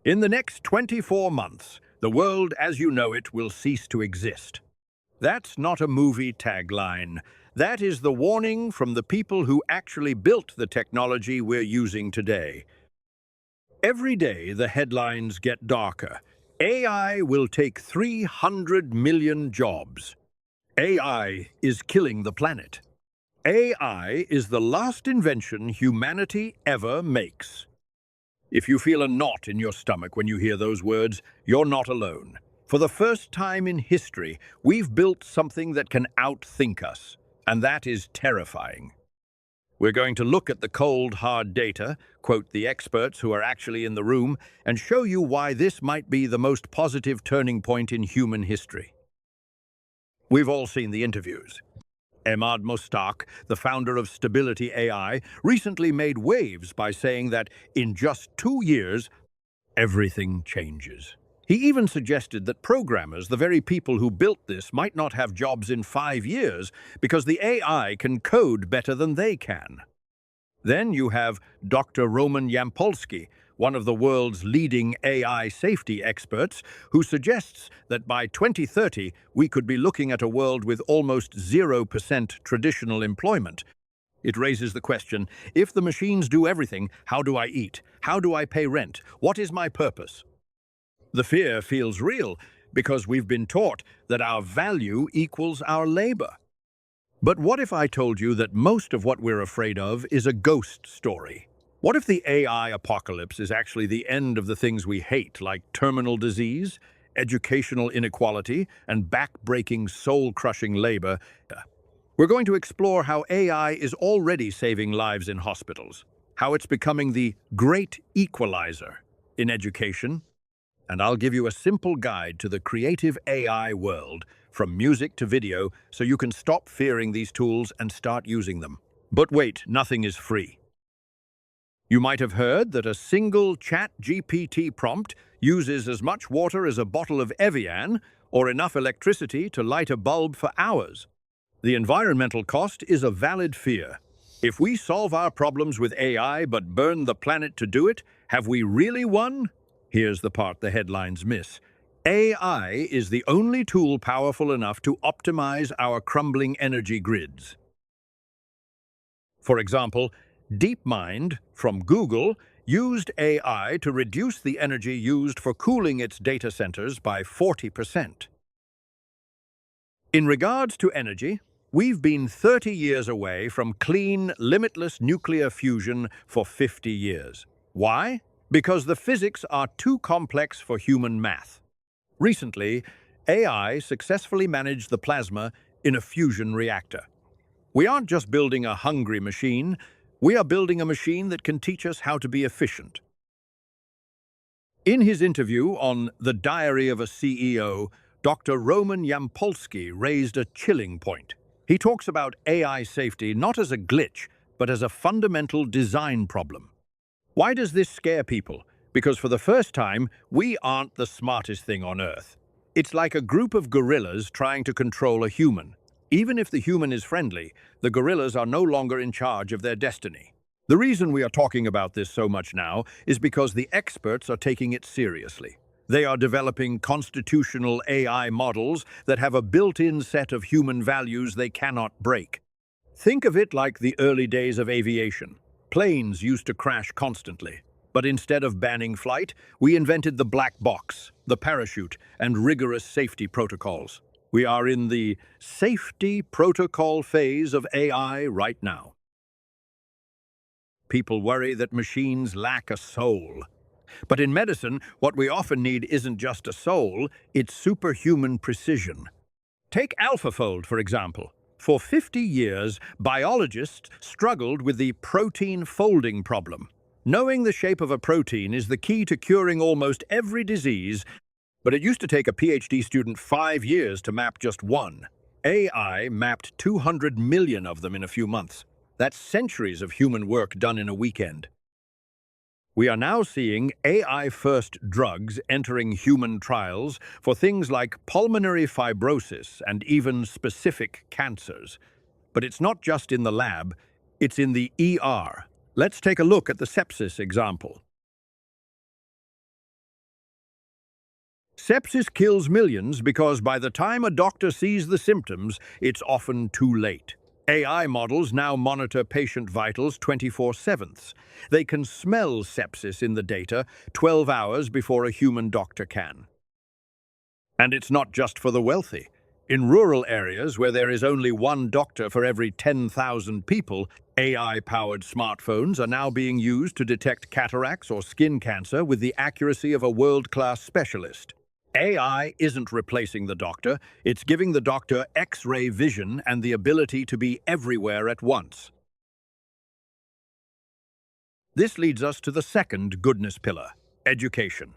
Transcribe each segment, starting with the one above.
In the next 24 months, the world as you know it will cease to exist. That's not a movie tagline. That is the warning from the people who actually built the technology we're using today. Every day, the headlines get darker. AI will take 300 million jobs. AI is killing the planet. AI is the last invention humanity ever makes. If you feel a knot in your stomach when you hear those words, you're not alone. For the first time in history, we've built something that can outthink us, and that is terrifying. We're going to look at the cold, hard data, quote the experts who are actually in the room, and show you why this might be the most positive turning point in human history. We've all seen the interviews. Emad Mostaque, the founder of Stability AI, recently made waves by saying that in just 2 years, everything changes. He even suggested that programmers, the very people who built this, might not have jobs in 5 years because the AI can code better than they can. Then you have Dr. Roman Yampolskiy, one of the world's leading AI safety experts, who suggests that by 2030 we could be looking at a world with almost 0% traditional employment. It raises the question, if the machines do everything, how do I eat? How do I pay rent? What is my purpose? The fear feels real because we've been taught that our value equals our labor. But what if I told you that most of what we're afraid of is a ghost story? What if the AI apocalypse is actually the end of the things we hate, like terminal disease, educational inequality, and back-breaking, soul-crushing labor? We're going to explore how AI is already saving lives in hospitals, how it's becoming the great equalizer in education, and I'll give you a simple guide to the creative AI world, from music to video, so you can stop fearing these tools and start using them. But wait, nothing is free. You might have heard that a single ChatGPT prompt uses as much water as a bottle of Evian or enough electricity to light a bulb for hours. The environmental cost is a valid fear. If we solve our problems with AI but burn the planet to do it, have we really won? Here's the part the headlines miss. AI is the only tool powerful enough to optimize our crumbling energy grids. For example, DeepMind from Google used AI to reduce the energy used for cooling its data centers by 40%. In regards to energy, we've been 30 years away from clean, limitless nuclear fusion for 50 years. Why? Because the physics are too complex for human math. Recently, AI successfully managed the plasma in a fusion reactor. We aren't just building a hungry machine, we are building a machine that can teach us how to be efficient. In his interview on The Diary of a CEO, Dr. Roman Yampolskiy raised a chilling point. He talks about AI safety not as a glitch, but as a fundamental design problem. Why does this scare people? Because for the first time, we aren't the smartest thing on Earth. It's like a group of gorillas trying to control a human. Even if the human is friendly, the gorillas are no longer in charge of their destiny. The reason we are talking about this so much now is because the experts are taking it seriously. They are developing constitutional AI models that have a built-in set of human values they cannot break. Think of it like the early days of aviation. Planes used to crash constantly. But instead of banning flight, we invented the black box, the parachute, and rigorous safety protocols. We are in the safety protocol phase of AI right now. People worry that machines lack a soul. But in medicine, what we often need isn't just a soul, it's superhuman precision. Take AlphaFold, for example. For 50 years, biologists struggled with the protein folding problem. Knowing the shape of a protein is the key to curing almost every disease, but it used to take a PhD student 5 years to map just one. AI mapped 200 million of them in a few months. That's centuries of human work done in a weekend. We are now seeing AI-first drugs entering human trials for things like pulmonary fibrosis and even specific cancers. But it's not just in the lab, it's in the ER. Let's take a look at the sepsis example. Sepsis kills millions because by the time a doctor sees the symptoms, it's often too late. AI models now monitor patient vitals 24/7. They can smell sepsis in the data 12 hours before a human doctor can. And it's not just for the wealthy. In rural areas where there is only one doctor for every 10,000 people, AI-powered smartphones are now being used to detect cataracts or skin cancer with the accuracy of a world-class specialist. AI isn't replacing the doctor, it's giving the doctor X-ray vision and the ability to be everywhere at once. This leads us to the second goodness pillar, education.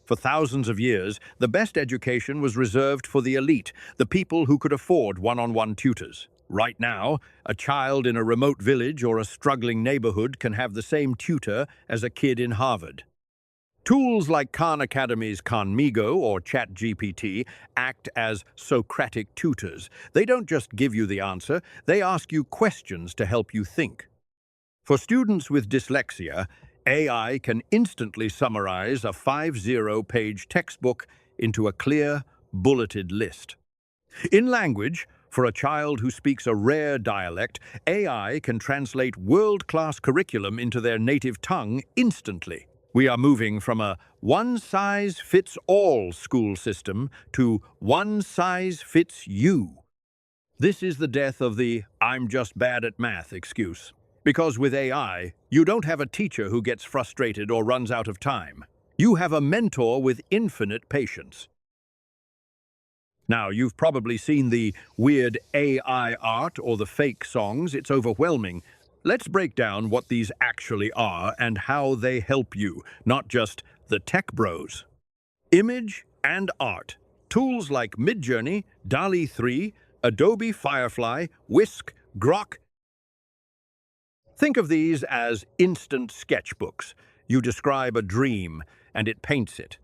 For thousands of years, the best education was reserved for the elite, the people who could afford one-on-one tutors. Right now, a child in a remote village or a struggling neighborhood can have the same tutor as a kid in Harvard. Tools like Khan Academy's Khanmigo or ChatGPT act as Socratic tutors. They don't just give you the answer, they ask you questions to help you think. For students with dyslexia, AI can instantly summarize a 50-page textbook into a clear, bulleted list. In language, for a child who speaks a rare dialect, AI can translate world-class curriculum into their native tongue instantly. We are moving from a one-size-fits-all school system to one-size-fits-you. This is the death of the "I'm just bad at math" excuse. Because with AI, you don't have a teacher who gets frustrated or runs out of time. You have a mentor with infinite patience. Now, you've probably seen the weird AI art or the fake songs. It's overwhelming. Let's break down what these actually are and how they help you, not just the tech bros. Image and art. Tools like Midjourney, DALL-E 3, Adobe Firefly, Whisk, Grok. Think of these as instant sketchbooks. You describe a dream, and it paints it.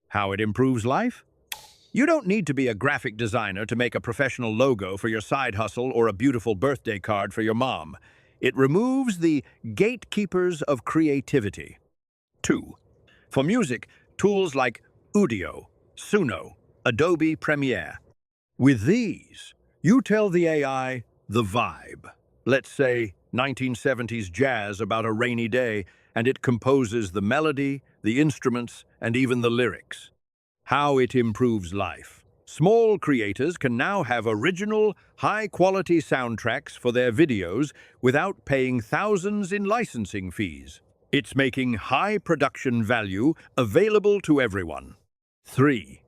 How it improves life? You don't need to be a graphic designer to make a professional logo for your side hustle or a beautiful birthday card for your mom. It removes the gatekeepers of creativity. 2. For music, tools like Udio, Suno, Adobe Premiere. With these, you tell the AI the vibe. Let's say 1970s jazz about a rainy day, and it composes the melody, the instruments, and even the lyrics. How it improves life. Small creators can now have original, high-quality soundtracks for their videos without paying thousands in licensing fees. It's making high production value available to everyone. 3.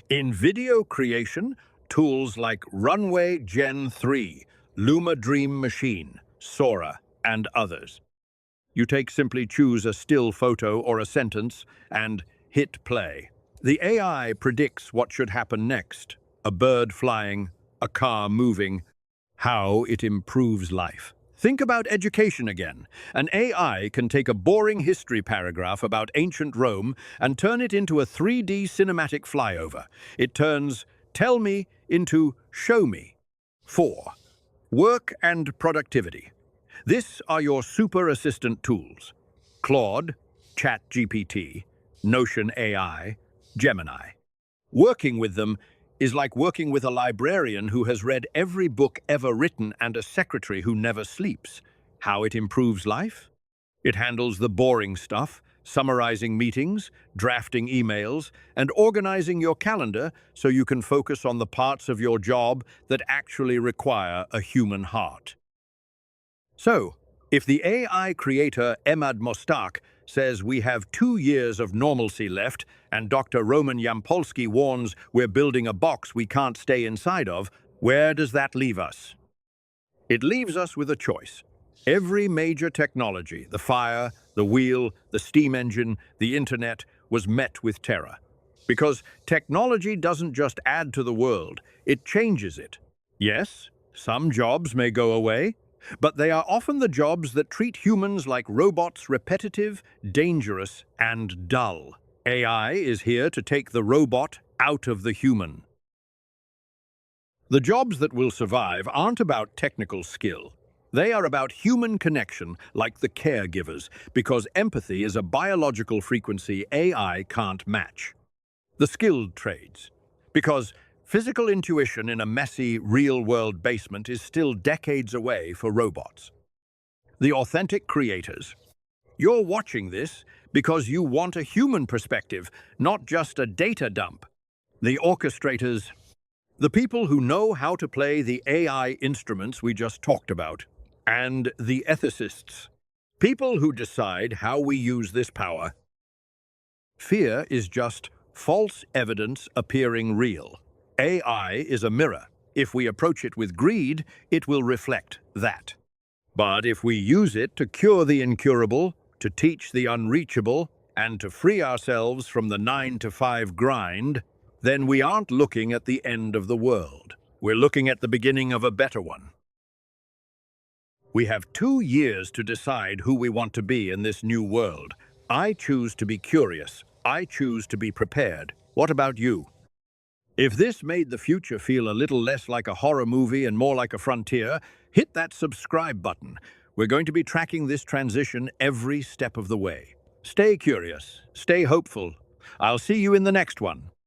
In video creation, tools like Runway Gen 3, Luma Dream Machine, Sora, and others. You simply choose a still photo or a sentence and hit play. The AI predicts what should happen next. A bird flying, a car moving. How it improves life. Think about education again. An AI can take a boring history paragraph about ancient Rome and turn it into a 3D cinematic flyover. It turns "tell me" into "show me." 4. Work and productivity. This are your super assistant tools. Claude, ChatGPT, Notion AI, Gemini. Working with them is like working with a librarian who has read every book ever written and a secretary who never sleeps. How it improves life? It handles the boring stuff, summarizing meetings, drafting emails, and organizing your calendar so you can focus on the parts of your job that actually require a human heart. So, if the AI creator Emad Mostaque says we have 2 years of normalcy left and Dr. Roman Yampolskiy warns we're building a box we can't stay inside of, where does that leave us? It leaves us with a choice. Every major technology, the fire, the wheel, the steam engine, the internet, was met with terror. Because technology doesn't just add to the world, it changes it. Yes, some jobs may go away, but they are often the jobs that treat humans like robots, repetitive, dangerous, and dull. AI is here to take the robot out of the human. The jobs that will survive aren't about technical skill. They are about human connection, like the caregivers, because empathy is a biological frequency AI can't match. the skilled trades. Because physical intuition in a messy, real-world basement is still decades away for robots. The authentic creators. You're watching this because you want a human perspective, not just a data dump. The orchestrators. The people who know how to play the AI instruments we just talked about. And the ethicists. People who decide how we use this power. Fear is just false evidence appearing real. AI is a mirror. If we approach it with greed, it will reflect that. But if we use it to cure the incurable, to teach the unreachable, and to free ourselves from the 9-to-5 grind, then we aren't looking at the end of the world. We're looking at the beginning of a better one. We have 2 years to decide who we want to be in this new world. I choose to be curious. I choose to be prepared. What about you? If this made the future feel a little less like a horror movie and more like a frontier, hit that subscribe button. We're going to be tracking this transition every step of the way. Stay curious, stay hopeful. I'll see you in the next one.